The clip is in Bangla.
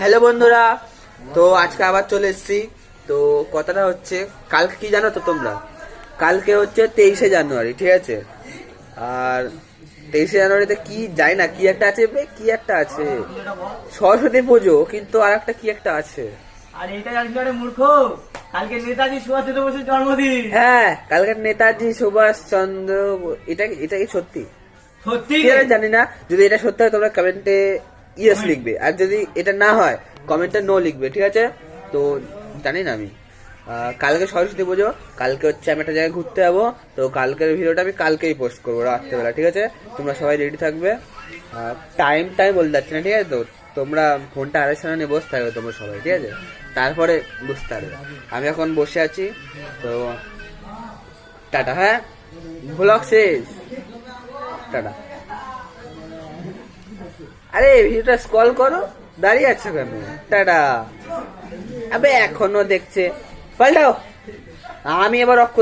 হ্যালো বন্ধুরা, তো আজকে আবার চলে এসেছি। তো কথাটা হচ্ছে, কালকে কি জানো তো তোমরা? কালকে হচ্ছে 23শে জানুয়ারি, ঠিক আছে? আর 23শে জানুয়ারিতে কি যাই না, কি একটা আছে বে, কি একটা আছে সরস্বতী পুজো, কিন্তু আর একটা কি একটা আছে। আর এটা জানিস না রে মূর্খ, কালকে নেতাজি সুভাষচন্দ্র বসুর জন্মদিন। হ্যাঁ, কালকে নেতাজি সুভাষ চন্দ্র, এটা এটা কি সত্যি? সত্যি ঠিক আছে, জানি না। যদি এটা সত্যি হয় তোমরা কমেন্টে ইয়েস লিখবে, আর যদি এটা না হয় কমেন্টে নো লিখবে, ঠিক আছে? তো জানি না আমি। কালকে সরস্বতী পুজো, কালকে হচ্ছে আমি একটা জায়গায় ঘুরতে যাবো। তো কালকের ভিডিওটা আমি কালকেই পোস্ট করবো রাত্রেবেলা, ঠিক আছে? তোমরা সবাই রেডি থাকবে। টাইম বলতে যাচ্ছি না, ঠিক আছে? তো তোমরা ফোনটা আরেক সামনে নিয়ে বসে থাকবে তোমরা সবাই, ঠিক আছে? তারপরে বুঝতে পারবে। আমি এখন বসে আছি, তো টাটা। হ্যাঁ, ব্লগ শেষ, টাটা। আরে ভিডিওটা স্ক্রল করো, দাঁড়িয়ে আছো কেন? টাটা। আবে এখনো দেখছে, পাল্টাও। আমি এবার অক্ষ